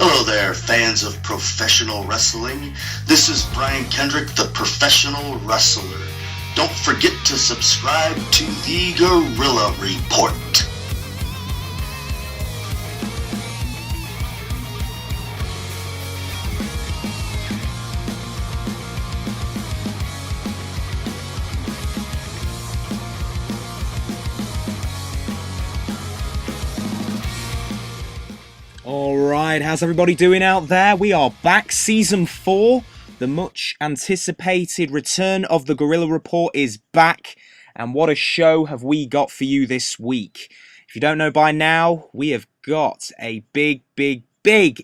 Hello there, fans of professional wrestling. This is Brian Kendrick, the professional wrestler. Don't forget to subscribe to the Gorilla Report. Alright, how's everybody doing out there? We are back, Season 4. The much anticipated return of the Gorilla Report is back. And what a show have we got for you this week. If you don't know by now, we have got a big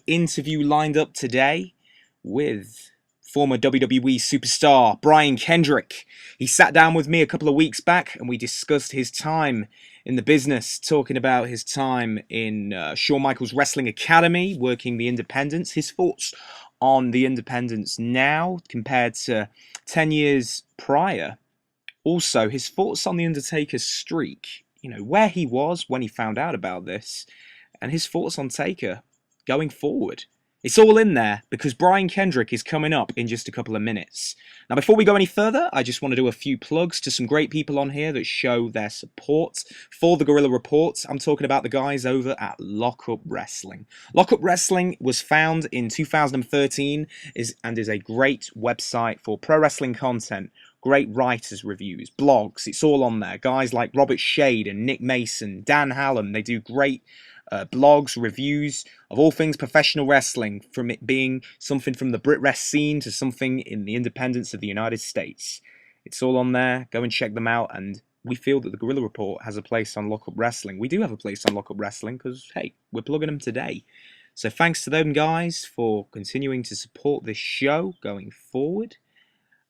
interview lined up today with former WWE Superstar Brian Kendrick. He sat down with me a couple of weeks back and we discussed his time in the business, talking about his time in Shawn Michaels Wrestling Academy, working the independents, his thoughts on the independents now compared to 10 years prior. Also, his thoughts on the Undertaker's streak, where he was when he found out about this, and his thoughts on Taker going forward. It's all in there because Brian Kendrick is coming up in just a couple of minutes. Now, before we go any further, I just want to do a few plugs to some great people on here that show their support for the Gorilla Report. I'm talking about the guys over at Lockup Wrestling. Lockup Wrestling was found in 2013 and is a great website for pro wrestling content. Great writers' reviews, blogs, it's all on there. Guys like Robert Shade and Nick Mason, Dan Hallam, they do great blogs, reviews of all things professional wrestling, from it being something from the Brit Rest scene to something in the independence of the United States. It's all on there. Go and check them out. And we feel that the Gorilla Report has a place on Lockup Wrestling. We do have a place on Lockup Wrestling because, hey, we're plugging them today. So thanks to them guys for continuing to support this show going forward.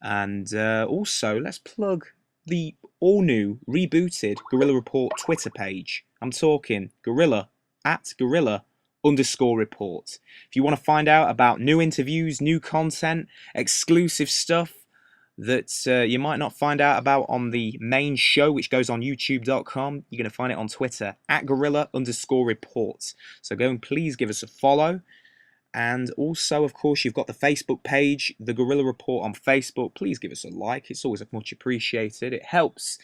And also, let's plug the all-new, rebooted Gorilla Report Twitter page. I'm talking Gorilla @Gorilla_report. If you want to find out about new interviews, new content, exclusive stuff that you might not find out about on the main show, which goes on youtube.com, you're going to find it on Twitter @Gorilla_report. So go and please give us a follow. And also, of course, you've got the Facebook page, The Gorilla Report on Facebook. Please give us a like. It's always much appreciated. It helps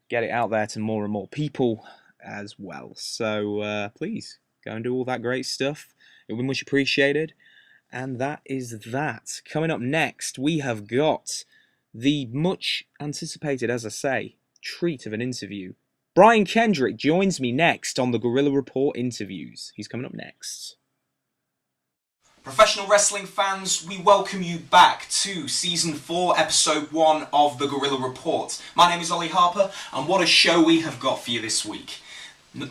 get it out there to more and more people as well. So please go and do all that great stuff. It will be much appreciated. And that is that. Coming up next, we have got the much anticipated, as I say, treat of an interview. Brian Kendrick joins me next on the Gorilla Report interviews. He's coming up next. Professional wrestling fans, we welcome you back to Season 4, Episode 1 of the Gorilla Report. My name is Ollie Harper, and what a show we have got for you this week.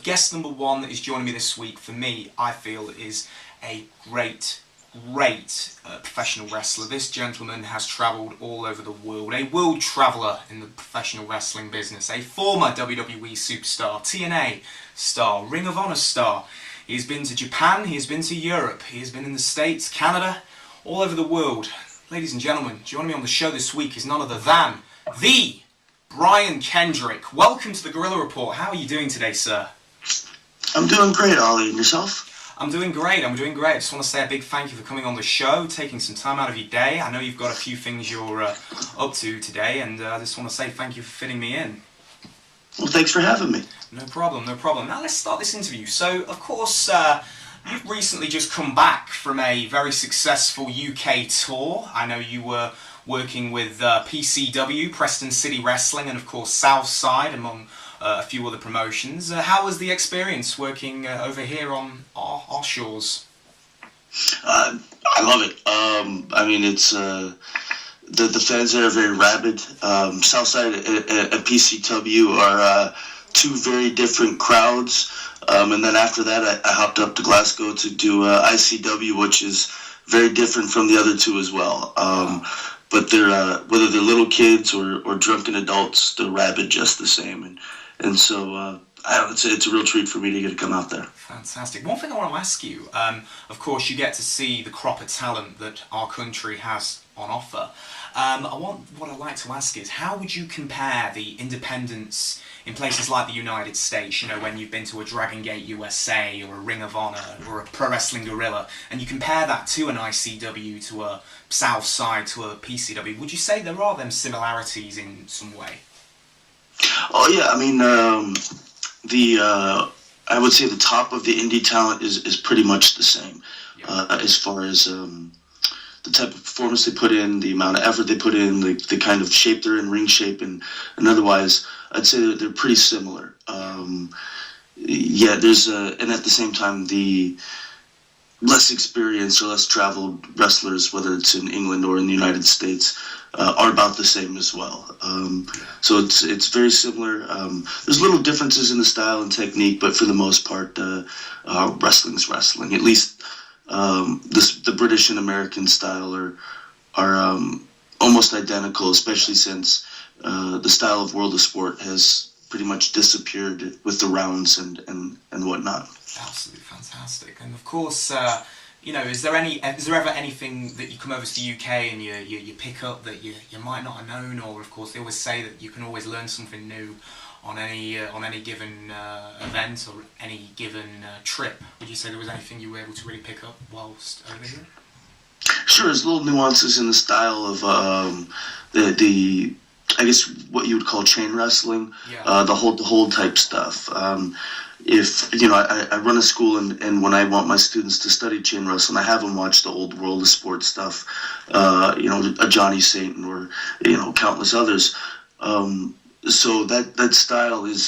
Guest number 1 that is joining me this week, for me, I feel, is a great professional wrestler. This gentleman has travelled all over the world, a world traveller in the professional wrestling business, a former WWE Superstar, TNA star, Ring of Honor star. He's been to Japan, he has been to Europe, he has been in the States, Canada, all over the world. Ladies and gentlemen, joining me on the show this week is none other than the Brian Kendrick. Welcome to the Gorilla Report. How are you doing today, sir? I'm doing great, Ollie. And yourself? I'm doing great. I just want to say a big thank you for coming on the show, taking some time out of your day. I know you've got a few things you're up to today, and I just want to say thank you for fitting me in. Well, thanks for having me. No problem. Now let's start this interview. So, of course, you've recently just come back from a very successful UK tour. I know you were working with PCW, Preston City Wrestling, and of course Southside, among a few other promotions. How was the experience working over here on our shores? I love it. I mean, it's the fans there are very rabid. Southside and PCW are two very different crowds. And then after that, I hopped up to Glasgow to do ICW, which is very different from the other two as well. But they're whether they're little kids or drunken adults, they're rabid just the same. And so It's a real treat for me to get to come out there. Fantastic. One thing I want to ask you, of course, you get to see the crop of talent that our country has on offer. What I'd like to ask is, how would you compare the independents in places like the United States, you know, when you've been to a Dragon Gate USA or a Ring of Honor or a Pro Wrestling Guerrilla, and you compare that to an ICW, to a Southside, to a PCW, would you say there are them similarities in some way? Oh yeah, I mean, I would say the top of the indie talent is pretty much the same, as far as the type of performance they put in, the amount of effort they put in, the kind of shape they're in, ring shape, and otherwise, I'd say that they're pretty similar. There's and at the same time, the less experienced or less traveled wrestlers, whether it's in England or in the United States, are about the same as well. So it's very similar. There's little differences in the style and technique, but for the most part, wrestling's wrestling. At least the British and American style are almost identical, especially since the style of World of Sport has pretty much disappeared with the rounds and whatnot. Absolutely fantastic. And of course, you know, is there ever anything that you come over to the UK and you pick up that you might not have known? Or of course, they always say that you can always learn something new on any given event or any given trip. Would you say there was anything you were able to really pick up whilst over here? Sure, there's little nuances in the style of the I guess what you would call chain wrestling, the hold type stuff. If you know, I run a school, and when I want my students to study chain wrestling, I have them watch the old World of Sport stuff, you know, a Johnny Satan or, you know, countless others. So that style is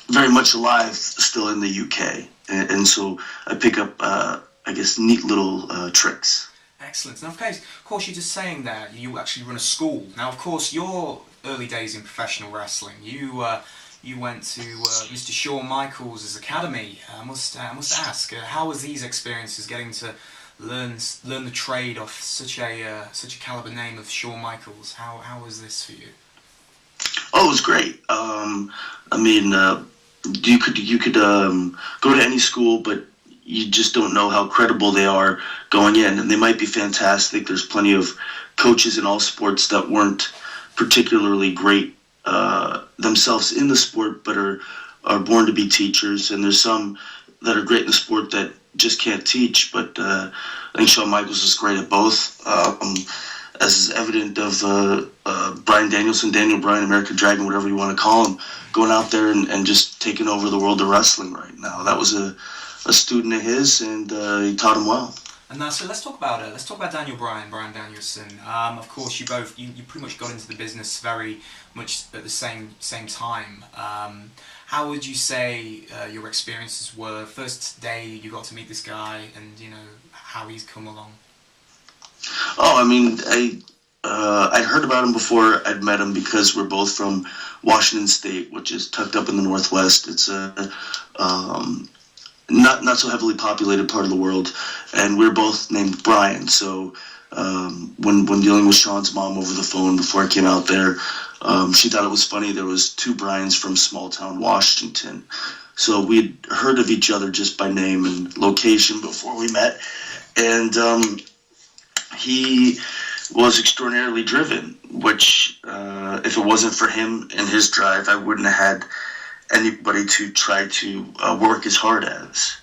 very much alive still in the UK, and so I pick up I guess neat little tricks. Excellent. Now, of course, you're just saying that you actually run a school. Now, of course, your early days in professional wrestling, you went to Mr. Shawn Michaels' academy. I must ask, how was these experiences, getting to learn the trade of such a caliber name of Shawn Michaels? How was this for you? Oh, it was great. I mean, you could go to any school, but you just don't know how credible they are going in, and they might be fantastic. There's plenty of coaches in all sports that weren't particularly great themselves in the sport, but are born to be teachers, and there's some that are great in the sport that just can't teach. But I think Shawn Michaels is great at both, as is evident of Bryan Danielson, Daniel Bryan, American Dragon, whatever you want to call him, going out there and just taking over the world of wrestling right now. That was a student of his, and he taught him well. And so let's talk about Daniel Bryan, Bryan Danielson. Of course, you pretty much got into the business very much at the same time. How would you say your experiences were? First day you got to meet this guy, and you know how he's come along. Oh, I mean, I'd heard about him before I'd met him, because we're both from Washington State, which is tucked up in the Northwest. It's a not so heavily populated part of the world, and we're both named Brian. So when dealing with Shawn's mom over the phone before I came out there, she thought it was funny there was two Brians from small town Washington. So we'd heard of each other just by name and location before we met, and he was extraordinarily driven, which if it wasn't for him and his drive, I wouldn't have had anybody to try to work as hard as.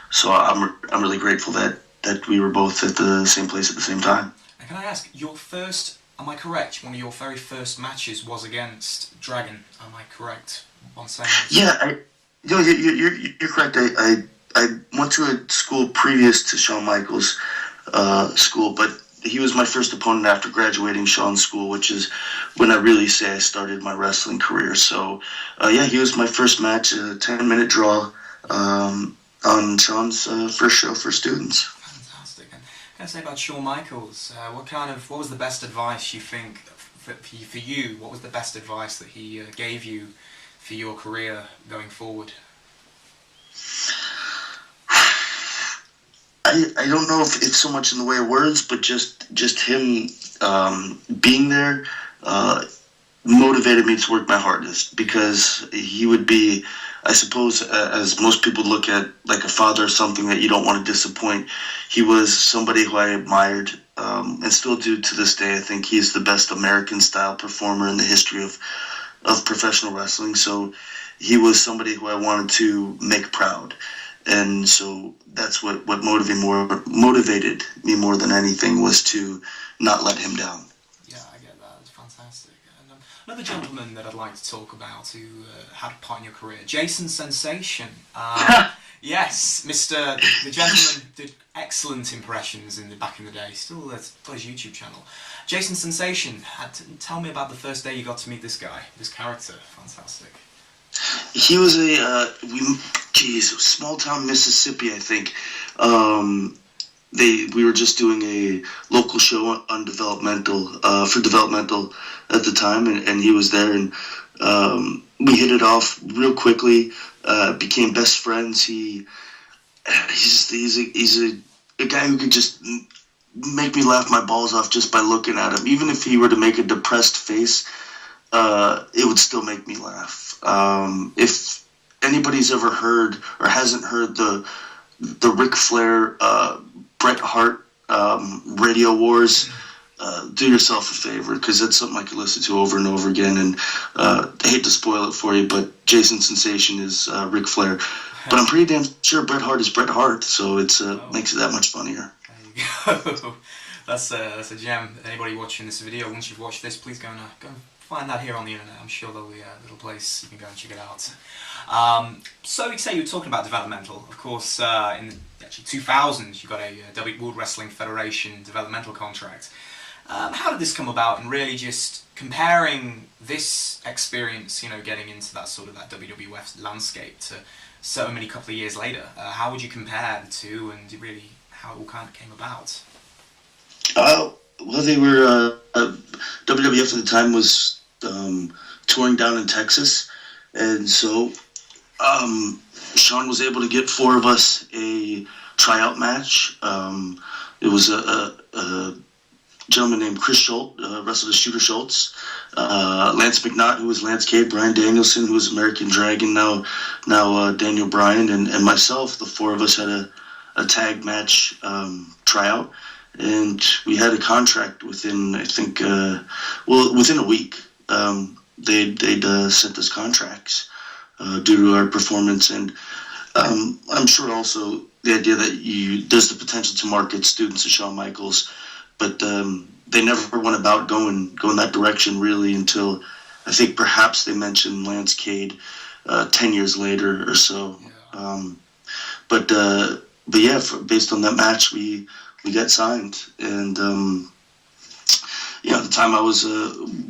So I'm really grateful that we were both at the same place at the same time. And can I ask, am I correct, one of your very first matches was against Dragon? Am I correct on saying that? Yeah, you're correct. I went to a school previous to Shawn Michaels' school, but he was my first opponent after graduating Shawn's school, which is when I really say I started my wrestling career. So, he was my first match, a 10-minute draw on Shawn's first show for students. Fantastic. And can I say about Shawn Michaels, what was the best advice you think for you? What was the best advice that he gave you for your career going forward? I don't know if it's so much in the way of words, but just him being there, motivated me to work my hardest, because he would be, I suppose, as most people look at like a father or something that you don't want to disappoint. He was somebody who I admired, and still do to this day. I think he's the best American style performer in the history of professional wrestling. So he was somebody who I wanted to make proud. And so that's what motivated me more than anything, was to not let him down. Yeah, I get that. It's fantastic. And another gentleman that I'd like to talk about who had a part in your career, Jason Sensation. Yes, Mr. The gentleman did excellent impressions back in the day. Still got his YouTube channel. Jason Sensation. Tell me about the first day you got to meet this guy, this character. Fantastic. He was small town Mississippi, I think. We were just doing a local show on developmental, for developmental at the time, and he was there, and we hit it off real quickly. Became best friends. He's a guy who could just make me laugh my balls off just by looking at him. Even if he were to make a depressed face, it would still make me laugh. If anybody's ever heard or hasn't heard the Ric Flair, Bret Hart Radio Wars, do yourself a favor, because that's something I could listen to over and over again. And I hate to spoil it for you, but Jason Sensation is Ric Flair. But I'm pretty damn sure Bret Hart is Bret Hart, so it's makes it that much funnier. There you go. That's a gem. Anybody watching this video, once you've watched this, please go and find that here on the internet. I'm sure there'll be a little place you can go and check it out. So you say you were talking about developmental. Of course, in actually 2000, you got a World Wrestling Federation developmental contract. How did this come about, and really just comparing this experience, getting into that sort of that WWF landscape to so many couple of years later? How would you compare the two, and really how it all kind of came about? Well, they were WWF at the time was touring down in Texas, and so Shawn was able to get 4 of us a tryout match. It was a gentleman named Chris Schultz, wrestled as Shooter Schultz, Lance McNaught, who was Lance Cade, Brian Danielson, who was American Dragon, now Daniel Bryan, and myself. The 4 of us had a tag match tryout, and we had a contract within, I think, within a week. They'd sent us contracts due to our performance, and I'm sure also the idea that there's the potential to market students of Shawn Michaels, but they never went about going that direction really until I think perhaps they mentioned Lance Cade 10 years later or so. Yeah. But yeah, based on that match, we got signed, and at the time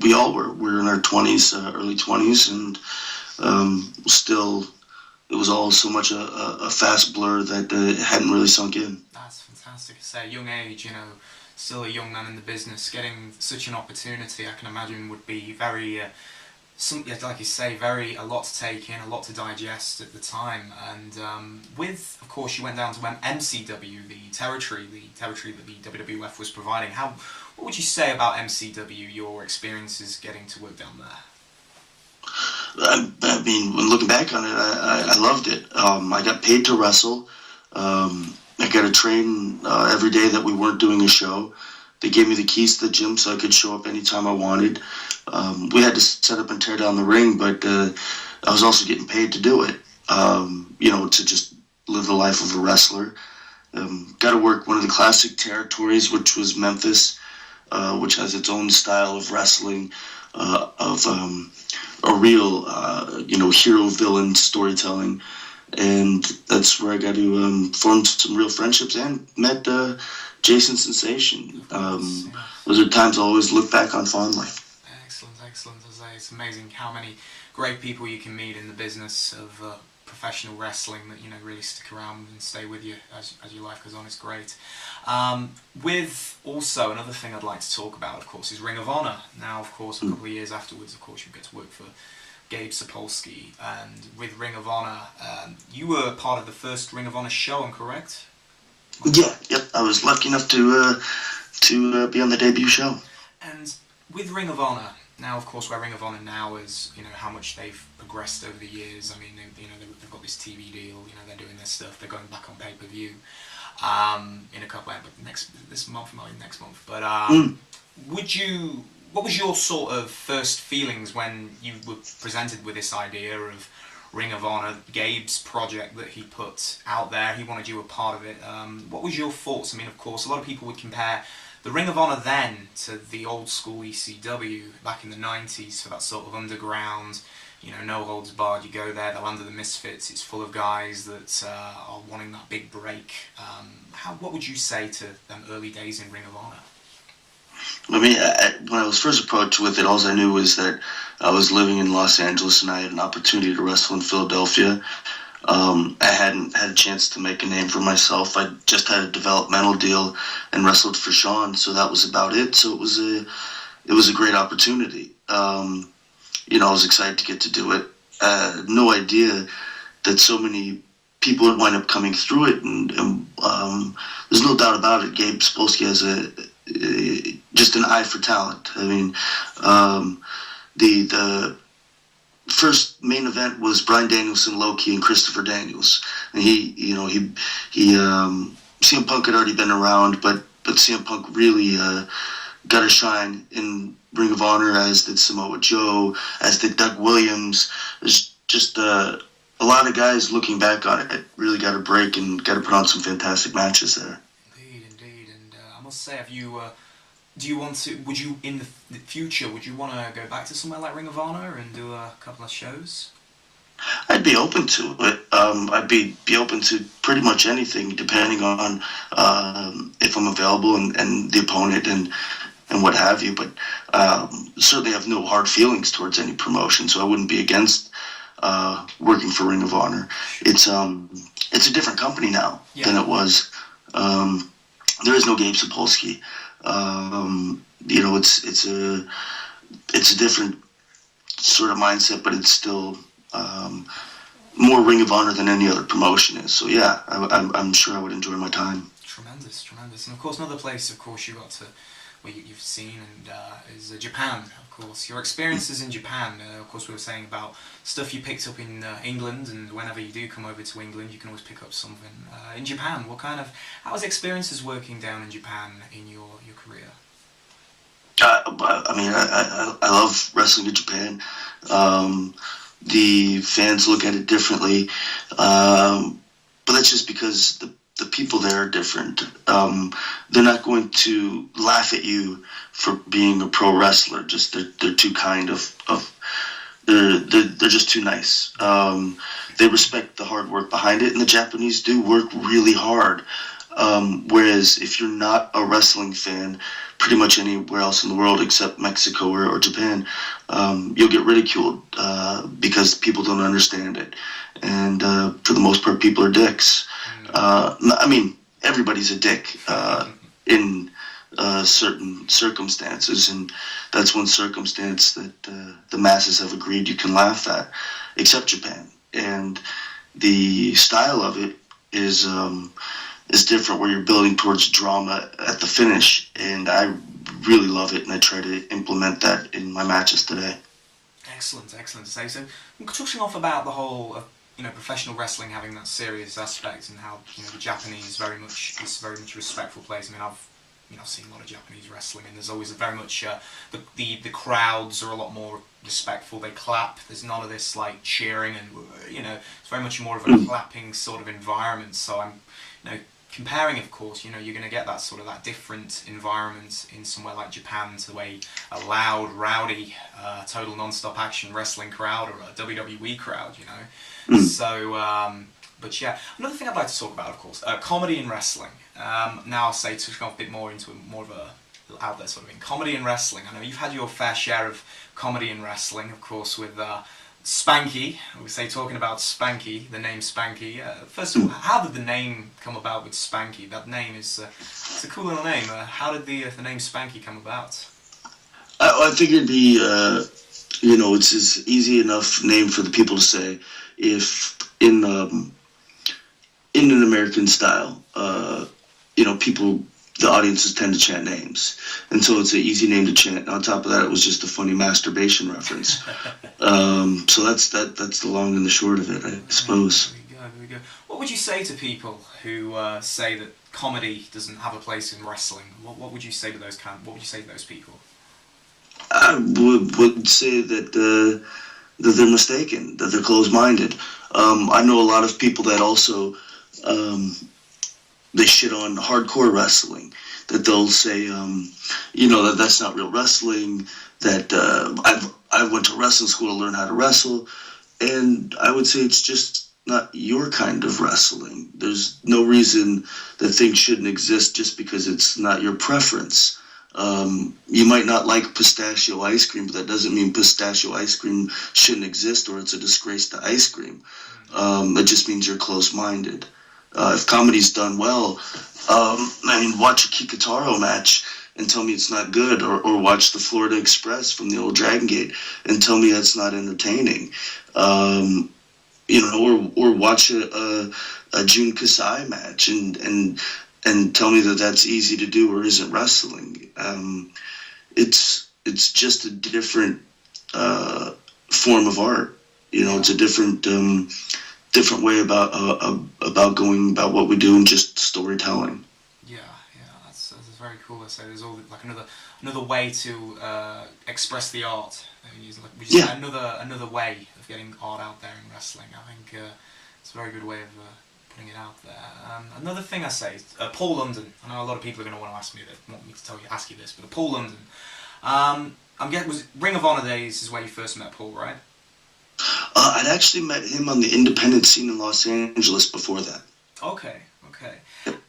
we all were in our 20s, early 20s, and still it was all so much a fast blur that it hadn't really sunk in. That's fantastic. It's a young age, still a young man in the business, getting such an opportunity, I can imagine would be very, like you say, a lot to take in, a lot to digest at the time. And of course, you went down to MCW, the territory that the WWF was providing. What would you say about MCW, your experiences getting to work down there? I mean, when looking back on it, I loved it. I got paid to wrestle. I got to train every day that we weren't doing a show. They gave me the keys to the gym so I could show up anytime I wanted. We had to set up and tear down the ring, but I was also getting paid to do it, to just live the life of a wrestler. Got to work one of the classic territories, which was Memphis, which has its own style of wrestling, of a real, hero-villain storytelling. And that's where I got to form some real friendships and met Jason Sensation. Those are times I'll always look back on fondly. Excellent. It's amazing how many great people you can meet in the business of professional wrestling that really stick around and stay with you as your life goes on. It's great. With also another thing I'd like to talk about, of course, is Ring of Honor. Now, of course, a couple of years afterwards, of course, you get to work for Gabe Sapolsky, and with Ring of Honor, you were part of the first Ring of Honor show, I'm correct? Yep. I was lucky enough to be on the debut show. And with Ring of Honor, Now, of course, where Ring of Honor now is, how much they've progressed over the years. I mean, they've got this TV deal. They're doing their stuff. They're going back on pay-per-view in a couple of this month, not next month. But what was your sort of first feelings when you were presented with this idea of Ring of Honor, Gabe's project that he put out there? He wanted you a part of it. What was your thoughts? I mean, of course, a lot of people would compare the Ring of Honor then to the old school ECW back in the 90s for that sort of underground, no holds barred. You go there, the land of the misfits. It's full of guys that are wanting that big break. What would you say to them early days in Ring of Honor? I mean, when I was first approached with it, all I knew was that I was living in Los Angeles and I had an opportunity to wrestle in Philadelphia. I hadn't had a chance to make a name for myself. I just had a developmental deal and wrestled for Shawn, so that was about it. So it was a great opportunity. I was excited to get to do it. No idea that so many people would wind up coming through it, and there's no doubt about it. Gabe Sapolsky has just an eye for talent. I mean, the first main event was Bryan Danielson, Low-Ki, and Christopher Daniels. And CM Punk had already been around, but CM Punk really got a shine in Ring of Honor, as did Samoa Joe, as did Doug Williams. There's just a lot of guys looking back on it really got a break and got to put on some fantastic matches there. Indeed. And I must say, would you in the future, would you want to go back to somewhere like Ring of Honor and do a couple of shows? I'd be open to it. I'd be open to pretty much anything, depending on if I'm available and the opponent and what have you. But certainly have no hard feelings towards any promotion, so I wouldn't be against working for Ring of Honor. It's a different company now than it was. There is no Gabe Sapolsky. It's a different sort of mindset, but it's still more Ring of Honor than any other promotion is. So yeah, I'm sure I would enjoy my time. Tremendous. And of course, another place, of course, you got to, where you've seen, and is Japan. Of course, your experiences in Japan. Of course, we were saying about stuff you picked up in England, and whenever you do come over to England, you can always pick up something in Japan. How was experiences working down in Japan in your career? I love wrestling in Japan. The fans look at it differently, but that's just because the people there are different. They're not going to laugh at you for being a pro wrestler. Just they're too kind they're just too nice. They respect the hard work behind it, and the Japanese do work really hard. Whereas if you're not a wrestling fan, pretty much anywhere else in the world except Mexico or Japan, you'll get ridiculed because people don't understand it. And for the most part, people are dicks. Everybody's a dick in certain circumstances, and that's one circumstance that the masses have agreed you can laugh at, except Japan. And the style of it is different, where you're building towards drama at the finish, and I really love it, and I try to implement that in my matches today. Excellent to say. So, touching off about the whole professional wrestling having that serious aspect, and how the Japanese is very much a respectful place. I mean, I've seen a lot of Japanese wrestling, and there's always very much the crowds are a lot more respectful. They clap. There's none of this like cheering, and it's very much more of a clapping sort of environment. So I'm comparing, of course, you're going to get that sort of that different environment in somewhere like Japan to a loud, rowdy, total non-stop action wrestling crowd, or a WWE crowd, So, but yeah, another thing I'd like to talk about, of course, comedy in wrestling. Now I'll say, to go a bit more into more of a out there sort of in comedy in wrestling. I know you've had your fair share of comedy in wrestling, of course, with Spanky. We say talking about Spanky, the name Spanky. First of all, how did the name come about with Spanky? That name is it's a cool little name. How did the name Spanky come about? I think it'd be it's an easy enough name for the people to say if in an American style, people the audiences tend to chant names, and so it's an easy name to chant. On top of that, it was just a funny masturbation reference. So that's the long and the short of it, I suppose. There we go. What would you say to people who say that comedy doesn't have a place in wrestling? What would you say to those people? I would say that they're mistaken, that they're closed-minded. I know a lot of people that also they shit on hardcore wrestling. That they'll say, that that's not real wrestling. That I went to wrestling school to learn how to wrestle, and I would say it's just not your kind of wrestling. There's no reason that things shouldn't exist just because it's not your preference. You might not like pistachio ice cream, but that doesn't mean pistachio ice cream shouldn't exist or it's a disgrace to ice cream. It just means you're close-minded. If comedy's done well, watch a Kikutaro match and tell me it's not good, or watch the Florida Express from the old Dragon Gate and tell me that's not entertaining. Or watch a Jun Kasai match and tell me that that's easy to do or isn't wrestling. It's just a different form of art. It's a different way about going about what we do and just storytelling. Yeah, that's very cool. I say there's all like another way to express the art. Another way of getting art out there in wrestling. I think it's a very good way of putting it out there. Another thing I say, Paul London. I know a lot of people are going to want me to ask you this, but Paul London. Was Ring of Honor days is where you first met Paul, right? I'd actually met him on the independent scene in Los Angeles before that. Okay.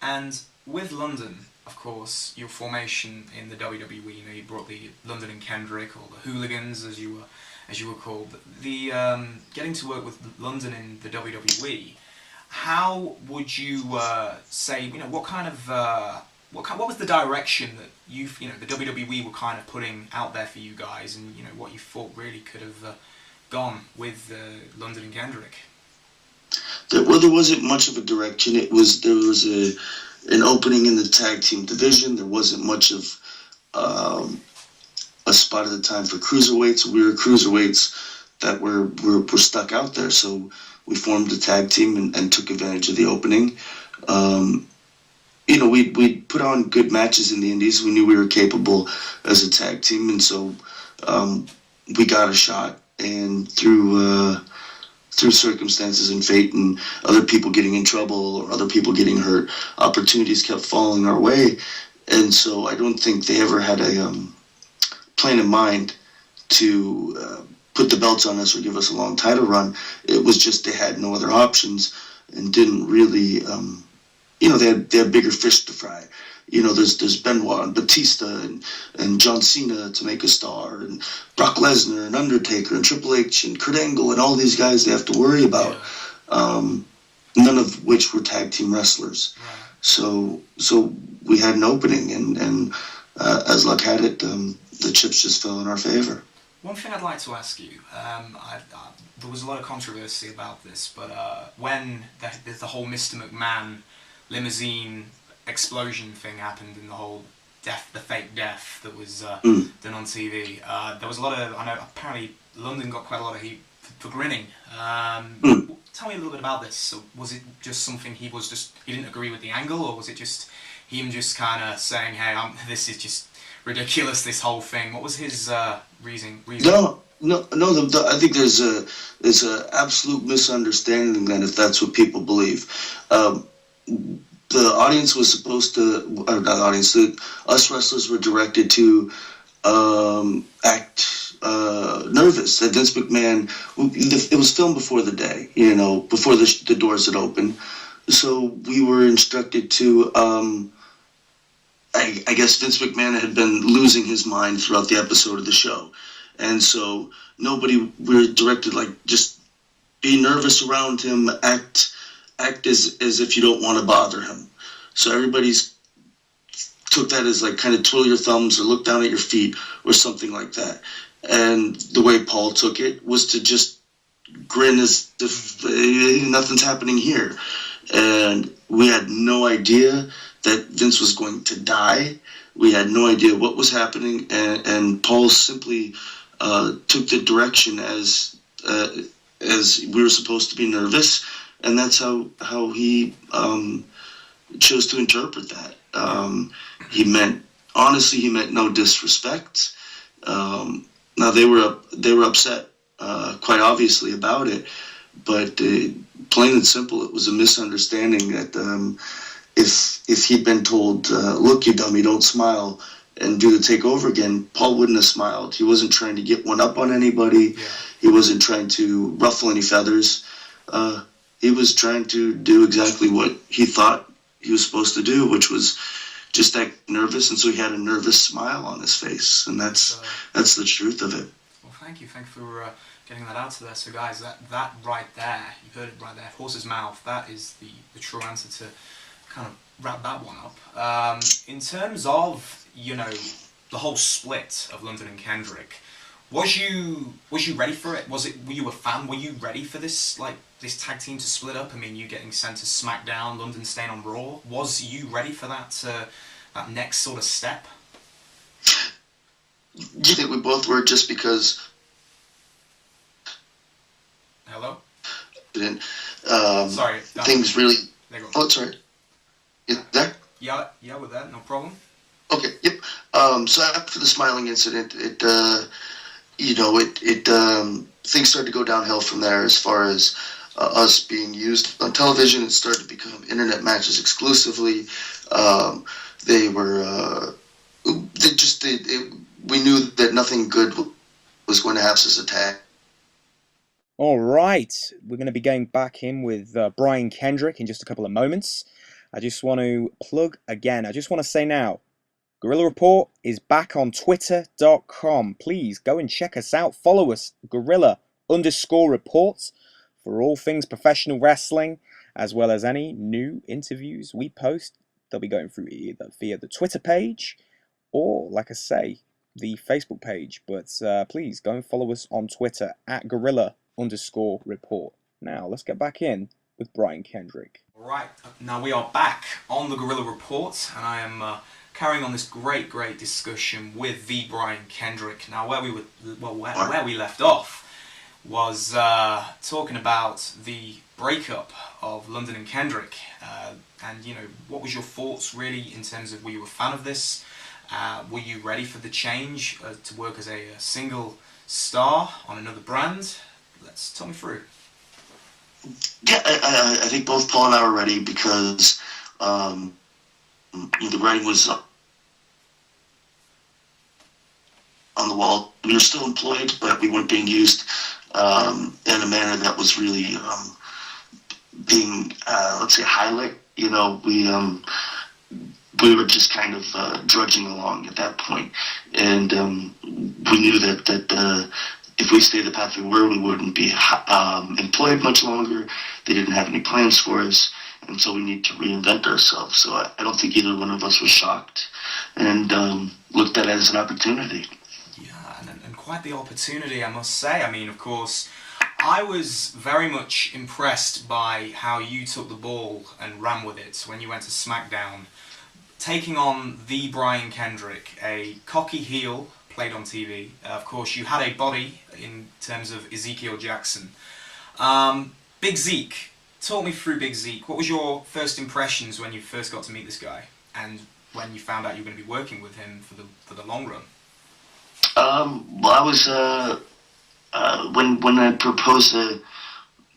And with London, of course, your formation in the WWE, you brought the London and Kendrick, or the Hooligans, as you were called. The getting to work with London in the WWE. How would you say? What kind of what was the direction that the WWE were kind of putting out there for you guys, and what you thought really could have gone with London and Kendrick? There wasn't much of a direction. There was an opening in the tag team division. There wasn't much of a spot at the time for cruiserweights. We were cruiserweights that were stuck out there, so we formed a tag team and took advantage of the opening. We'd put on good matches in the indies. We knew we were capable as a tag team, and so we got a shot. And through circumstances and fate and other people getting in trouble or other people getting hurt, opportunities kept falling our way. And so I don't think they ever had a plan in mind to put the belts on us or give us a long title run. It was just they had no other options and didn't really, they had bigger fish to fry. There's Benoit and Batista and John Cena to make a star, and Brock Lesnar and Undertaker and Triple H and Kurt Angle and all these guys they have to worry about, none of which were tag team wrestlers. So we had an opening, and as luck had it, the chips just fell in our favor. One thing I'd like to ask you, there was a lot of controversy about this, but when the whole Mr. McMahon limousine explosion thing happened and the whole the fake death that was done on TV, there was a lot of, I know apparently London got quite a lot of heat for grinning. Tell me a little bit about this. So was it just something he didn't agree with the angle, or was it just him just kind of saying, hey, this is just ridiculous, this whole thing? What was his reason? No. I think there's a absolute misunderstanding then, if that's what people believe. The audience was supposed to, or not the audience, us wrestlers were directed to act nervous. That Vince McMahon, it was filmed before the day, before the doors had opened. So we were instructed to, I guess Vince McMahon had been losing his mind throughout the episode of the show. And so we were directed, just be nervous around him, act as if you don't want to bother him. So everybody's took that as kind of twirl your thumbs or look down at your feet or something like that. And the way Paul took it was to just grin as if nothing's happening here. And we had no idea that Vince was going to die. We had no idea what was happening, and Paul simply took the direction as we were supposed to be nervous, and that's how he chose to interpret that. He meant no disrespect. Now they were upset, quite obviously, about it, but plain and simple, it was a misunderstanding that if he'd been told, "Look, you dummy, don't smile," and do the takeover again, Paul wouldn't have smiled. He wasn't trying to get one up on anybody. Yeah. He wasn't trying to ruffle any feathers. He was trying to do exactly what he thought he was supposed to do, which was just act nervous, and so he had a nervous smile on his face, and that's the truth of it. Well, thank you for getting that out to there. So guys, that right there, you heard it right there, horse's mouth, that is the true answer to kind of wrap that one up. In terms of, you know, the whole split of London and Kendrick, was you ready for it? Were you a fan? Were you ready for this tag team to split up? I mean, you getting sent to SmackDown, London staying on Raw. Was you ready for that next sort of step? You think we both were, just because? Hello? Sorry. Things really. Oh, sorry. You there? Yeah, with that, no problem. Okay. Yep. So after the smiling incident, things started to go downhill from there as far as us being used on television. It started to become internet matches exclusively. We knew that nothing good was going to happen as a tag. All right, we're going to be going back in with Brian Kendrick in just a couple of moments. I just want to plug again. I just want to say now, Gorilla Report is back on Twitter.com. Please go and check us out. Follow us, Gorilla_Report, for all things professional wrestling, as well as any new interviews we post. They'll be going through either via the Twitter page or, like I say, the Facebook page. But please go and follow us on Twitter at Gorilla_Report. Now, let's get back in with Brian Kendrick. All right, now we are back on the Gorilla Report, and I am carrying on this great discussion with the Brian Kendrick. Now, where we left off was talking about the breakup of London and Kendrick, and you know, what was your thoughts really in terms of, were you a fan of this? Were you ready for the change to work as a single star on another brand? Tell me through. Yeah, I think both Paul and I were ready, because the writing was on the wall. We were still employed, but we weren't being used in a manner that was really being, let's say, highlight. You know, we were just kind of drudging along at that point, and we knew that if we stayed the path we were, we wouldn't be employed much longer. They didn't have any plans for us, and so we need to reinvent ourselves. So I don't think either one of us was shocked, and looked at it as an opportunity. Yeah, and quite the opportunity, I must say. I mean, of course, I was very much impressed by how you took the ball and ran with it when you went to SmackDown, taking on the Brian Kendrick, a cocky heel, played on TV. Of course, you had a body in terms of Ezekiel Jackson. Big Zeke. Talk me through Big Zeke. What was your first impressions when you first got to meet this guy, and when you found out you were going to be working with him for the long run? Well, I was when I proposed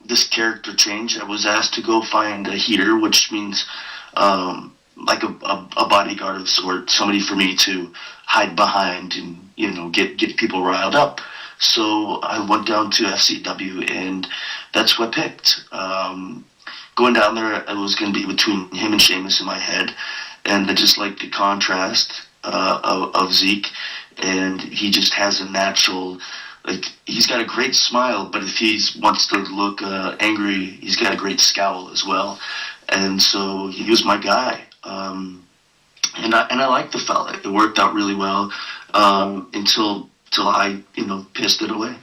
this character change, I was asked to go find a heater, which means like a bodyguard of sort, somebody for me to hide behind and, you know, get people riled up. So I went down to FCW, and that's what I picked. Going down there, it was going to be between him and Sheamus in my head, and I just like the contrast of Zeke, and he just has a natural, like, he's got a great smile, but if he wants to look angry, he's got a great scowl as well, and so he was my guy. And I liked the fella. It worked out really well until I, you know, pissed it away.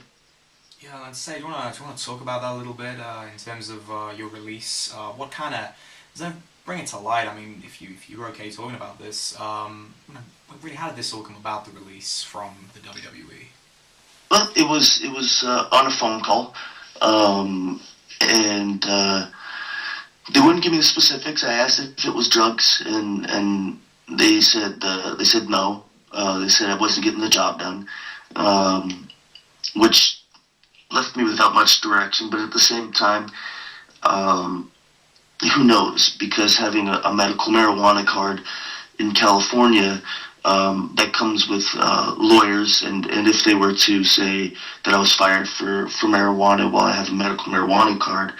Yeah, I'd say, do you want to talk about that a little bit in terms of your release? What kind of, bring it to light, I mean, if you're okay talking about this, really, how did this all come about, the release from the WWE? Well, it was on a phone call, and they wouldn't give me the specifics. I asked if it was drugs, and they said no. They said I wasn't getting the job done, which left me without much direction. But at the same time, who knows? Because having a medical marijuana card in California, that comes with lawyers, and if they were to say that I was fired for marijuana while I have a medical marijuana card,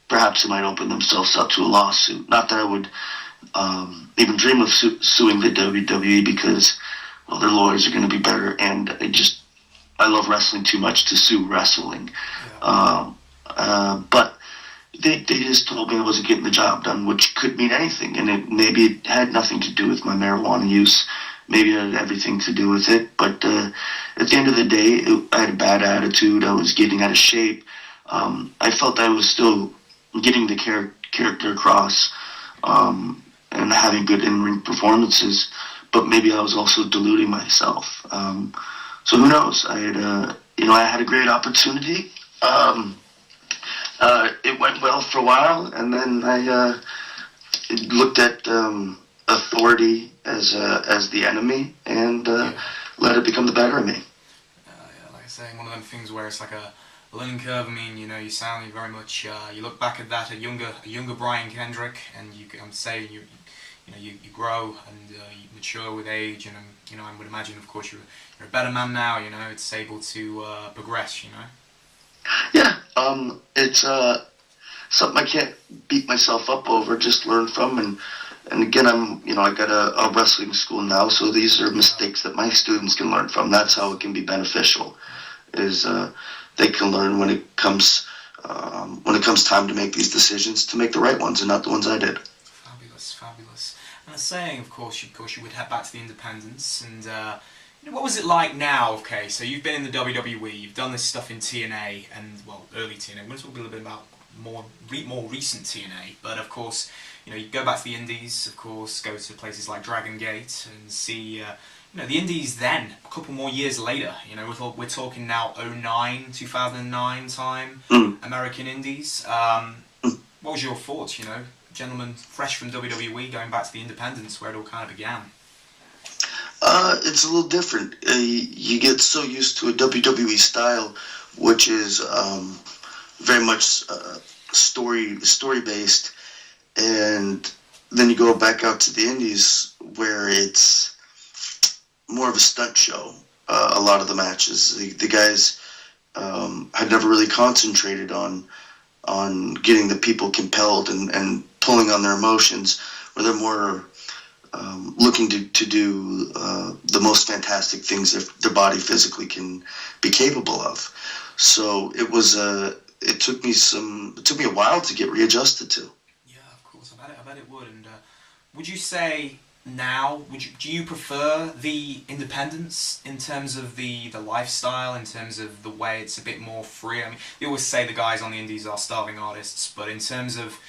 perhaps they might open themselves up to a lawsuit. Not that I would even dream of suing the WWE, because, well, their lawyers are going to be better, and I love wrestling too much to sue wrestling. Yeah. But they just told me I wasn't getting the job done, which could mean anything, and maybe it had nothing to do with my marijuana use. Maybe it had everything to do with it, but at the end of the day, I had a bad attitude. I was getting out of shape. I felt I was still getting the character across, and having good in-ring performances, but maybe I was also deluding myself. So who knows? I had a great opportunity. It went well for a while, and then I looked at authority as the enemy, and let it become the better of me. Like I say, one of them things where it's like a learning curve. I mean, you sound very much. You look back at that, a younger Brian Kendrick, and I'm saying you grow and you mature with age, and I would imagine, of course, you're a better man now. It's able to progress. Yeah, it's something I can't beat myself up over. Just learn from, and again, I got a wrestling school now, so these are mistakes that my students can learn from. That's how it can be beneficial. Is they can learn when it comes time to make these decisions, to make the right ones and not the ones I did. Fabulous. And saying, of course, you would head back to the independents, and what was it like now? Okay, so you've been in the WWE, you've done this stuff in TNA, and early TNA. We're going to talk a little bit about more recent TNA, but of course, you go back to the Indies, of course, go to places like Dragon Gate and see. The Indies then, a couple more years later, we're talking now 2009 time, American Indies. What was your thoughts, gentleman fresh from WWE going back to the independents where it all kind of began? It's a little different. You get so used to a WWE style, which is very much story based, and then you go back out to the Indies where it's more of a stunt show. A lot of the matches, the guys had never really concentrated on getting the people compelled and pulling on their emotions, where they're more looking to do the most fantastic things that their body physically can be capable of. So it took me a while to get readjusted to. Yeah, of course, I bet it would. And would you say now, do you prefer the independents in terms of the lifestyle, in terms of the way it's a bit more free? I mean, they always say the guys on the indies are starving artists, but in terms of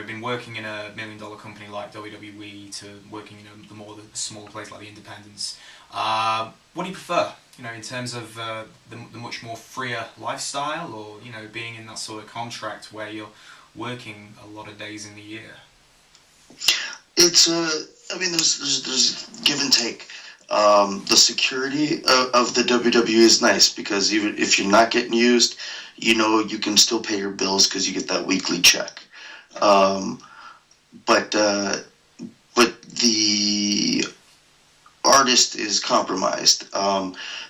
been working in a $1 million company like WWE to working the smaller place like the independents, what do you prefer? In terms of the much more freer lifestyle, or being in that sort of contract where you're working a lot of days in the year? It's there's give and take. The security of the WWE is nice, because even if you're not getting used, you can still pay your bills because you get that weekly check. But the artist is compromised.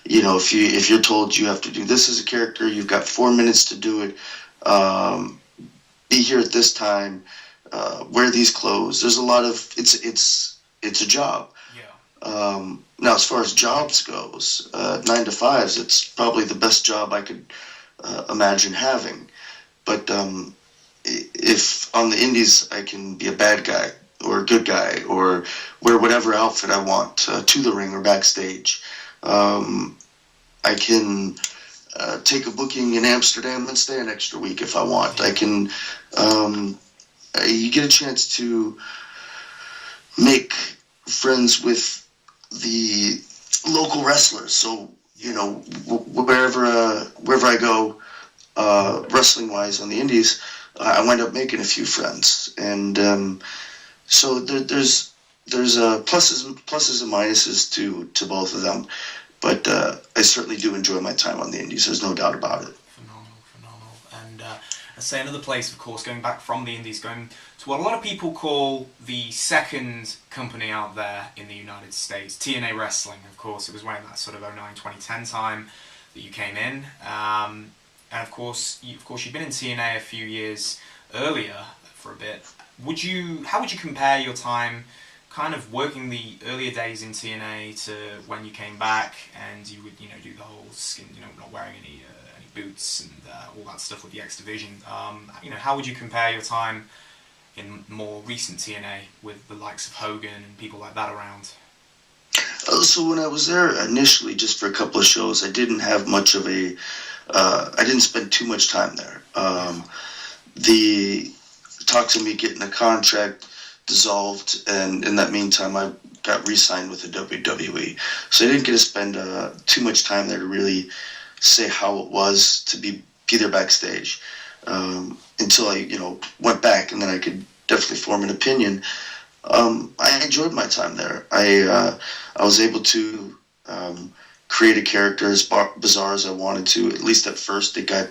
If you're told you have to do this as a character, you've got 4 minutes to do it. Be here at this time. Wear these clothes. There's a lot of it's a job. Yeah. Now, as far as jobs goes, 9 to 5s, it's probably the best job I could imagine having. But if on the indies I can be a bad guy or a good guy, or wear whatever outfit I want to the ring or backstage, I can take a booking in Amsterdam and stay an extra week if I want. I can you get a chance to make friends with the local wrestlers. So wherever I go, wrestling wise on the indies, I wind up making a few friends, and so there's pluses and minuses to both of them. But I certainly do enjoy my time on the indies. There's no doubt about it. Phenomenal. And I say another place, of course, going back from the indies, going to what a lot of people call the second company out there in the United States, TNA Wrestling. Of course, it was around that sort of 2009-2010 time that you came in. And of course, you've been in TNA a few years earlier for a bit. How would you compare your time kind of working the earlier days in TNA to when you came back and you would do the whole skin, not wearing any boots and all that stuff with the X Division? How would you compare your time in more recent TNA with the likes of Hogan and people like that around? So when I was there initially, just for a couple of shows, I didn't have much of a. I didn't spend too much time there. The talks of me getting a contract dissolved, and in that meantime, I got re-signed with the WWE. So I didn't get to spend too much time there to really say how it was to be there backstage until I went back, and then I could definitely form an opinion. I enjoyed my time there. I was able to create a character as bizarre as I wanted to. At least at first, it got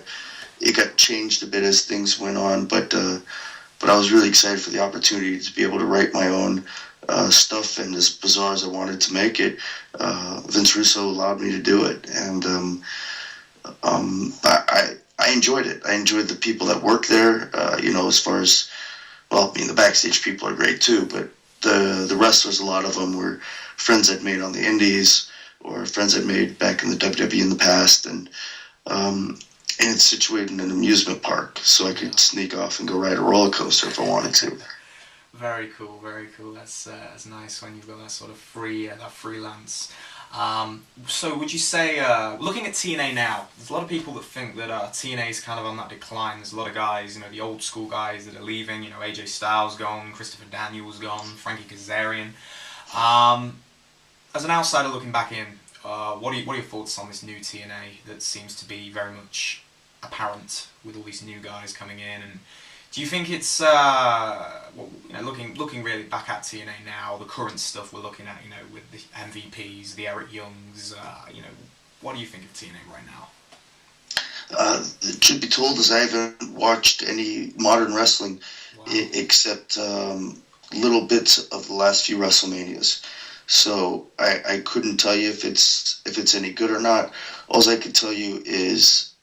changed a bit as things went on, but I was really excited for the opportunity to be able to write my own stuff, and as bizarre as I wanted to make it, Vince Russo allowed me to do it, and I enjoyed it. I enjoyed the people that work there. As far as the backstage people are great too, but the wrestlers, a lot of them were friends I'd made on the indies or friends I'd made back in the WWE in the past, and it's situated in an amusement park, so I could sneak off and go ride a roller coaster if I wanted to. Very cool, very cool. That's nice when you've got that sort of that freelance. So would you say, looking at TNA now, there's a lot of people that think that TNA is kind of on that decline. There's a lot of guys, the old school guys that are leaving. AJ Styles gone, Christopher Daniels gone, Frankie Kazarian. As an outsider looking back in, what are your thoughts on this new TNA that seems to be very much apparent with all these new guys coming in? And do you think it's looking really back at TNA now, the current stuff we're looking at, with the MVPs, the Eric Youngs, what do you think of TNA right now? The truth be told is I haven't watched any modern wrestling except little bits of the last few WrestleManias. So I couldn't tell you if it's any good or not. All I could tell you is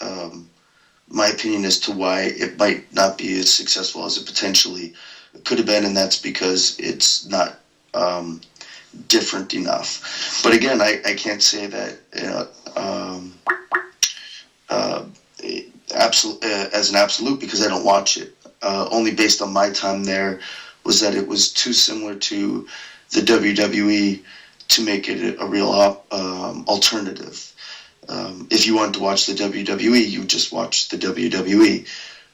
my opinion as to why it might not be as successful as it potentially could have been, and that's because it's not different enough. But again, I can't say that as an absolute, because I don't watch it. Only based on my time there was that it was too similar to the WWE to make it a real alternative. If you wanted to watch the WWE, you just watch the WWE.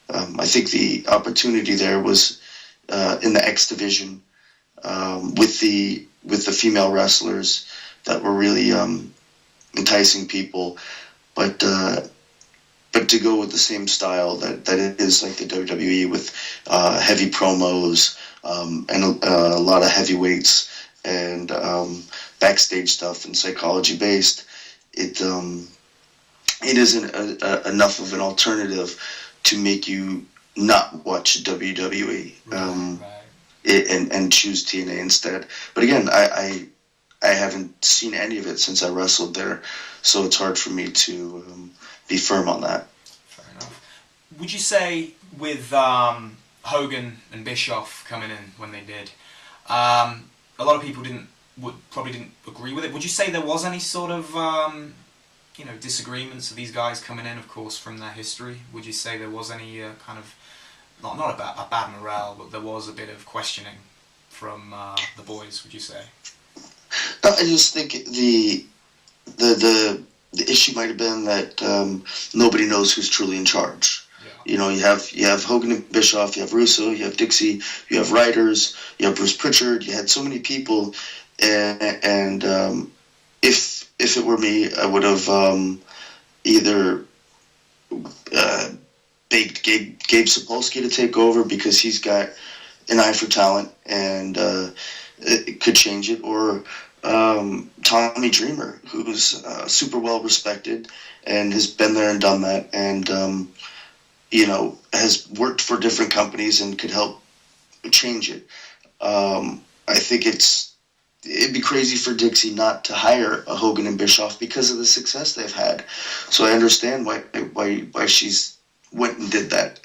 I think the opportunity there was in the X Division with the female wrestlers that were really enticing people, but to go with the same style that it is like the WWE with heavy promos and a lot of heavyweights and backstage stuff and psychology based. It isn't enough of an alternative to make you not watch WWE and choose TNA instead. But again, I haven't seen any of it since I wrestled there, so it's hard for me to be firm on that. Fair enough. Would you say with Hogan and Bischoff coming in when they did, a lot of people probably didn't agree with it. Would you say there was any sort of disagreements of these guys coming in, of course, from their history? Would you say there was any kind of not a bad morale, but there was a bit of questioning from the boys? Would you say? I just think the issue might have been that nobody knows who's truly in charge. You know, you have Hogan and Bischoff, you have Russo, you have Dixie, you have writers, you have Bruce Pritchard. You had so many people, and if it were me, I would have either begged Gabe Sapolsky to take over because he's got an eye for talent and it could change it, or Tommy Dreamer, who's super well respected and has been there and done that, and you know, has worked for different companies and could help change it. I think it'd be crazy for Dixie not to hire a Hogan and Bischoff because of the success they've had. So I understand why she's went and did that.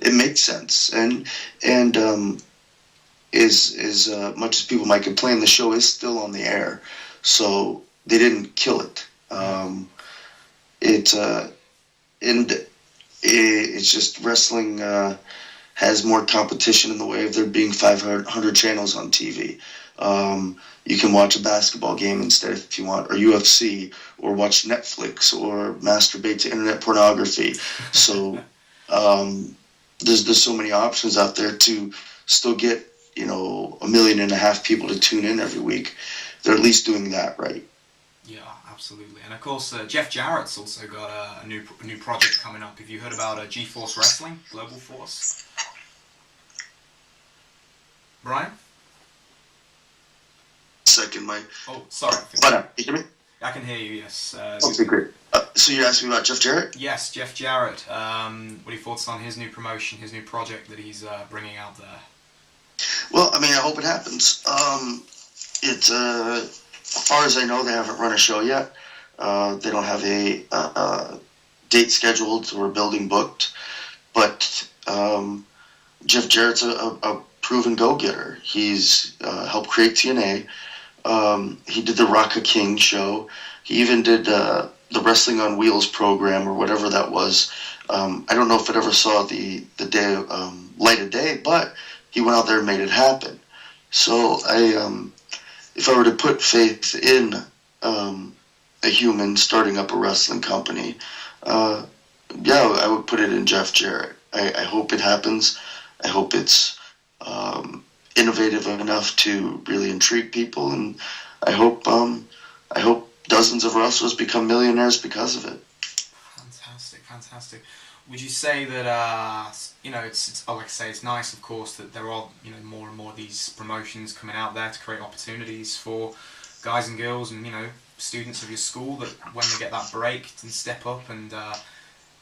It makes sense, and is much as people might complain, the show is still on the air, so they didn't kill it. It's just wrestling has more competition in the way of there being 500 channels on TV. You can watch a basketball game instead if you want, or UFC, or watch Netflix, or masturbate to internet pornography. So there's so many options out there to still get, you know, 1.5 million people to tune in every week. They're at least doing that right. Yeah, absolutely. And of course, Jeff Jarrett's also got a new project coming up. Have you heard about G-Force Wrestling, Global Force? Brian? Second, Mike. Oh, sorry. You hear me? I can hear you, yes. Okay, great. So you're asking me about Jeff Jarrett? Yes, Jeff Jarrett. What are your thoughts on his new promotion, his new project that he's bringing out there? Well, I mean, I hope it happens. As far as I know, they haven't run a show yet. They don't have a date scheduled or building booked. But Jeff Jarrett's a proven go-getter. He's helped create TNA. He did the Rocka King show. He even did the Wrestling on Wheels program or whatever that was. I don't know if it ever saw the day light of day, but he went out there and made it happen. So if I were to put faith in a human starting up a wrestling company, I would put it in Jeff Jarrett. I hope it happens. I hope it's innovative enough to really intrigue people, and I hope dozens of wrestlers become millionaires because of it. Fantastic. Would you say that it's like I say, it's nice, of course, that there are more and more of these promotions coming out there to create opportunities for guys and girls and students of your school, that when they get that break and step up and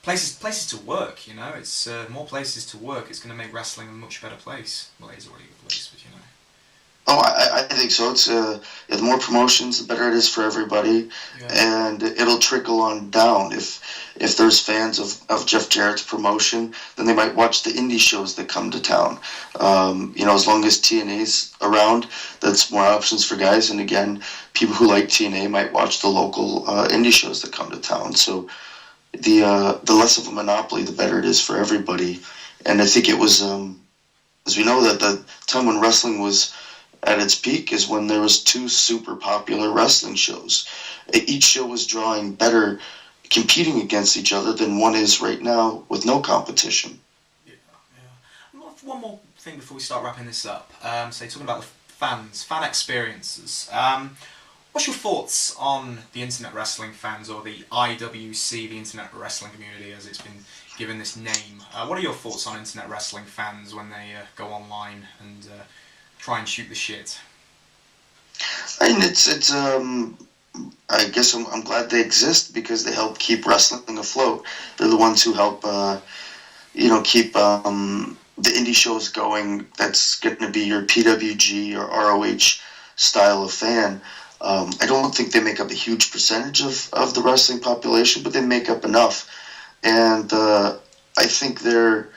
places to work. It's more places to work. It's going to make wrestling a much better place. Well, it is already a place, but Oh, I think so. It's the more promotions, the better it is for everybody, and it'll trickle on down. If there's fans of Jeff Jarrett's promotion, then they might watch the indie shows that come to town. As long as TNA's around, that's more options for guys. And again, people who like TNA might watch the local indie shows that come to town. So the less of a monopoly, the better it is for everybody. And I think it was, as we know, that the time when wrestling was at its peak is when there was 2 super popular wrestling shows. Each show was drawing better, competing against each other than one is right now with no competition. Yeah. One more thing before we start wrapping this up. So talking about the fan experiences. What's your thoughts on the internet wrestling fans, or the IWC, the internet wrestling community, as it's been given this name? What are your thoughts on internet wrestling fans when they go online and try and shoot the shit? I mean, it's I guess I'm glad they exist because they help keep wrestling afloat. They're the ones who help, keep the indie shows going. That's going to be your PWG or ROH style of fan. I don't think they make up a huge percentage of the wrestling population, but they make up enough. And I think they're,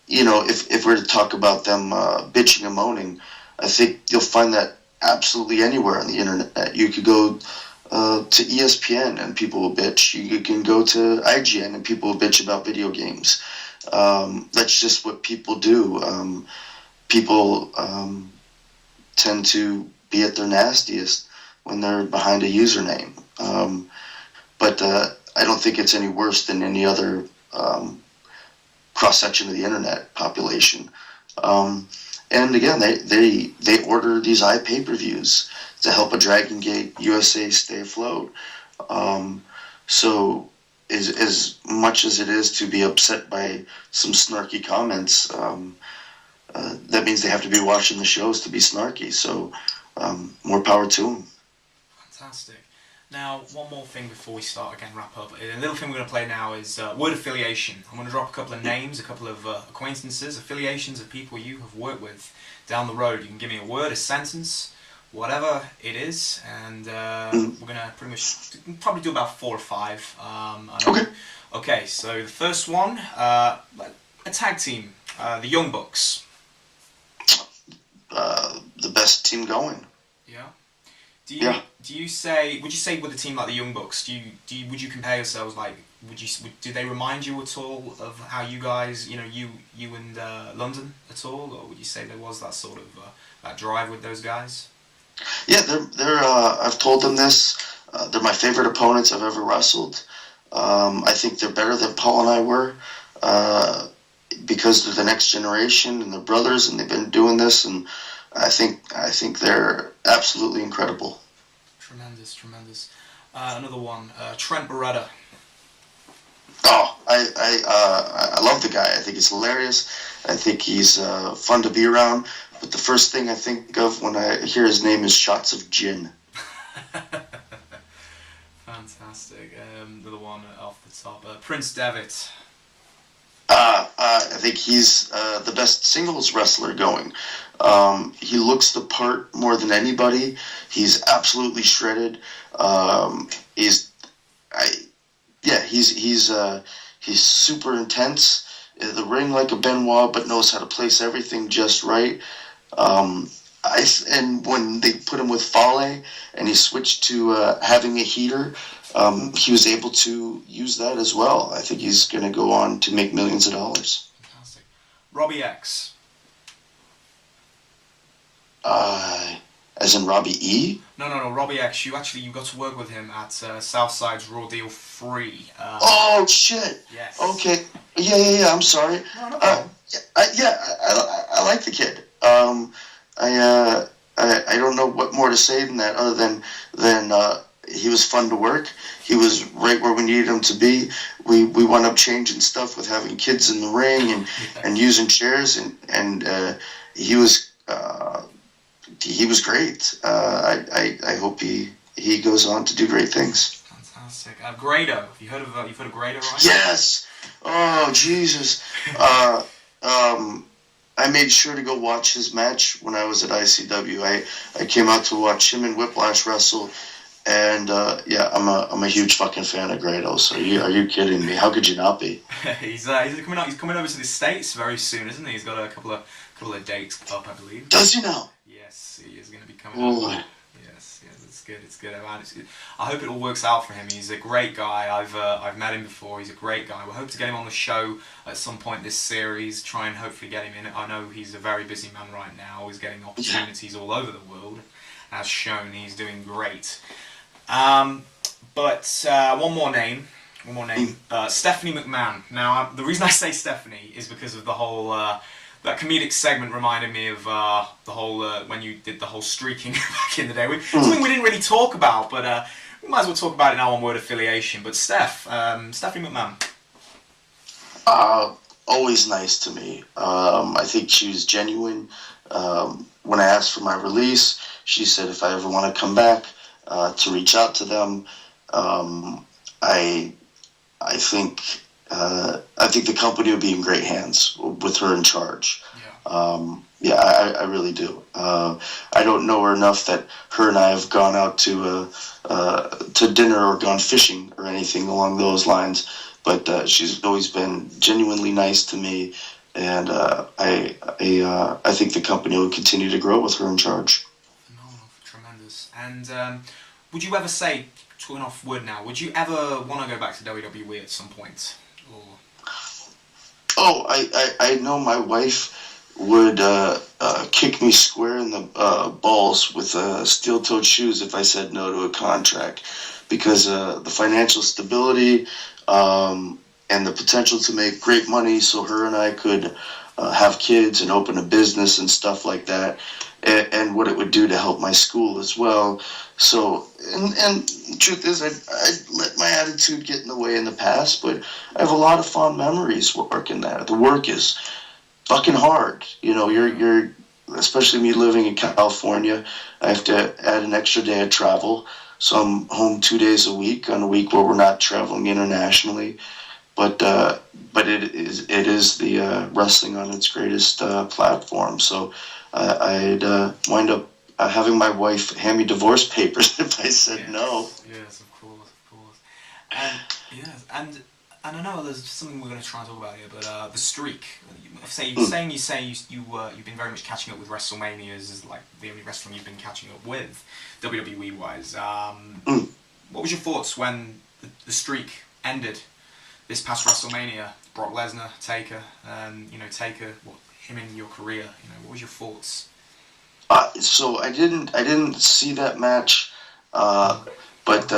if we're to talk about them bitching and moaning, I think you'll find that absolutely anywhere on the internet. You could go to ESPN and people will bitch. You can go to IGN and people will bitch about video games. That's just what people do. People tend to be at their nastiest when they're behind a username. But I don't think it's any worse than any other cross-section of the internet population. And again, they order these pay-per-views to help a Dragon Gate USA stay afloat. So as much as it is to be upset by some snarky comments, that means they have to be watching the shows to be snarky. So more power to them. Fantastic. Now, one more thing before we start again, wrap up. A little thing we're going to play now is word affiliation. I'm going to drop a couple of names, a couple of acquaintances, affiliations of people you have worked with down the road. You can give me a word, a sentence, whatever it is, and we're going to probably do about 4 or 5. Okay. Okay, so the first one, a tag team, the Young Bucks. The best team going. Yeah. Would you say with a team like the Young Bucks, would you compare yourselves, like, did they remind you at all of how you guys, you and London at all, or would you say there was that sort of that drive with those guys? Yeah, they're I've told them this. They're my favorite opponents I've ever wrestled. I think they're better than Paul and I were, because they're the next generation and they're brothers and they've been doing this, and I think they're absolutely incredible. Tremendous. Another one, Trent Beretta. Oh, I love the guy. I think he's hilarious. I think he's fun to be around. But the first thing I think of when I hear his name is shots of gin. Fantastic. Another one off the top, Prince Devitt. I think he's the best singles wrestler going. He looks the part more than anybody. He's absolutely shredded. He's super intense. The ring like a Benoit, but knows how to place everything just right. And when they put him with Fale and he switched to having a heater, he was able to use that as well. I think he's going to go on to make millions of dollars. Fantastic. Robbie X. As in Robbie E? No, Robbie X. You got to work with him at Southside's Raw Deal 3. Oh, shit. Yes. Okay. Yeah, I'm sorry. No. I like the kid. I don't know what more to say than that, other than he was fun to work. He was right where we needed him to be. We wound up changing stuff with having kids in the ring and using chairs, and he was great. I hope he goes on to do great things. Fantastic. Grado. You've heard of Grado, right? Yes. Oh Jesus. I made sure to go watch his match when I was at ICW. I came out to watch him and Whiplash wrestle, and I'm a huge fucking fan of Grado. So are you kidding me? How could you not be? He's coming out. He's coming over to the States very soon, isn't he? He's got a couple of dates up, I believe. Does he now? Yes, he is going to be coming over. Yes, it's good. I hope it all works out for him. He's a great guy. I've met him before. He's a great guy. We hope to get him on the show at some point this series. Try and hopefully get him in. I know he's a very busy man right now. He's getting opportunities all over the world. As shown, he's doing great. But one more name. Stephanie McMahon. Now, the reason I say Stephanie is because of the whole. That comedic segment reminded me of the whole when you did the whole streaking back in the day. Something we didn't really talk about, but we might as well talk about it now on Word Affiliation. But Stephanie McMahon. Always nice to me. I think she was genuine. When I asked for my release, she said if I ever want to come back, to reach out to them. I think the company would be in great hands with her in charge. Yeah. I really do. I don't know her enough that her and I have gone out to dinner or gone fishing or anything along those lines, but she's always been genuinely nice to me, and I think the company will continue to grow with her in charge. Phenomenal, tremendous. And would you ever say, talking off Wood now, would you ever want to go back to WWE at some point? Or... Oh, I know my wife would kick me square in the balls with steel-toed shoes if I said no to a contract, because the financial stability and the potential to make great money, so her and I could have kids and open a business and stuff like that, and what it would do to help my school as well. So, and the truth is, I let my attitude get in the way in the past, but I have a lot of fond memories working there. The work is fucking hard. You know, you're especially me living in California, I have to add an extra day of travel. So I'm home 2 days a week on a week where we're not traveling internationally. But it is the wrestling on its greatest platform. So I'd wind up having my wife hand me divorce papers if I said no. Yes, of course. And yes, and I know there's something we're going to try and talk about here, but the streak. You've been very much catching up with WrestleManias as like the only wrestling you've been catching up with, WWE wise. What was your thoughts when the streak ended this past WrestleMania? Brock Lesnar, Taker, Taker, him in your career. What was your thoughts? So I didn't see that match, but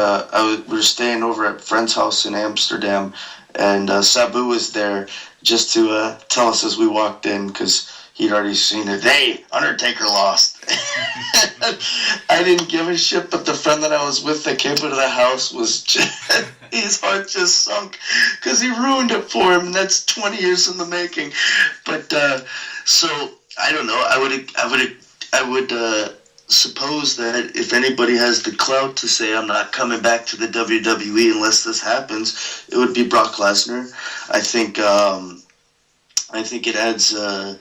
we were staying over at a friend's house in Amsterdam, and Sabu was there just to tell us as we walked in, because he'd already seen it. Hey, Undertaker lost. I didn't give a shit, but the friend that I was with that came into the house was just, his heart just sunk because he ruined it for him, and that's 20 years in the making. But so I don't know. I would suppose that if anybody has the clout to say I'm not coming back to the WWE unless this happens, it would be Brock Lesnar. I think it adds a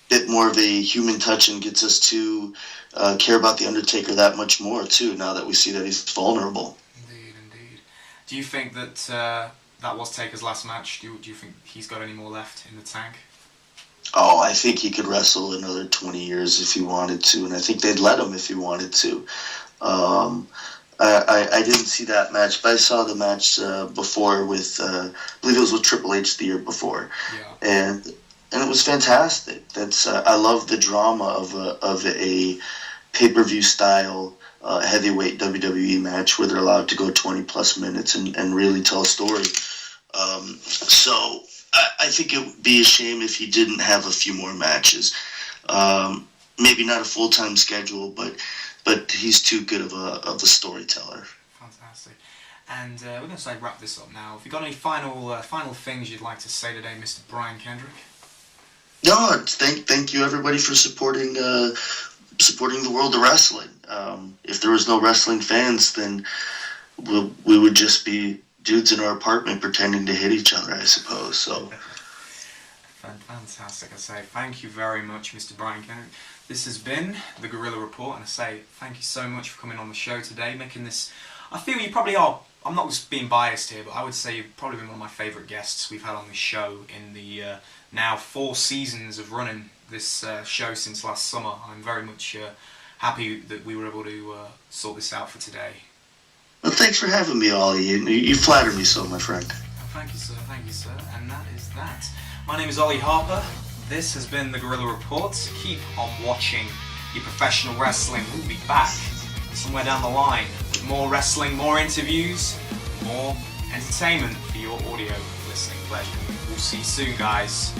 bit more of a human touch and gets us to care about the Undertaker that much more too. Now that we see that he's vulnerable. Indeed. Do you think that that was Taker's last match? Do you think he's got any more left in the tank? Oh, I think he could wrestle another 20 years if he wanted to, and I think they'd let him if he wanted to. I didn't see that match, but I saw the match before with, I believe it was with Triple H the year before, and it was fantastic. That's I love the drama of a pay-per-view style heavyweight WWE match where they're allowed to go 20 plus minutes and really tell a story. So I think it would be a shame if he didn't have a few more matches. Maybe not a full-time schedule, but he's too good of a storyteller. Fantastic. And we're going to wrap this up now. Have you got any final things you'd like to say today, Mr. Brian Kendrick? No, thank you everybody for supporting the world of wrestling. If there was no wrestling fans, then we would just be dudes in our apartment pretending to hit each other, I suppose. So. Fantastic. I say thank you very much, Mr. Brian Kendrick. This has been the Gorilla Report, and I say thank you so much for coming on the show today, making this. I feel you probably are. I'm not just being biased here, but I would say you've probably been one of my favourite guests we've had on this show in the now 4 seasons of running this show since last summer. I'm very much happy that we were able to sort this out for today. Well, thanks for having me, Ollie. You flatter me so, my friend. Thank you, sir. And that is that. My name is Ollie Harper. This has been the Gorilla Report. Keep on watching your professional wrestling. We'll be back somewhere down the line with more wrestling, more interviews, more entertainment for your audio listening pleasure. We'll see you soon, guys.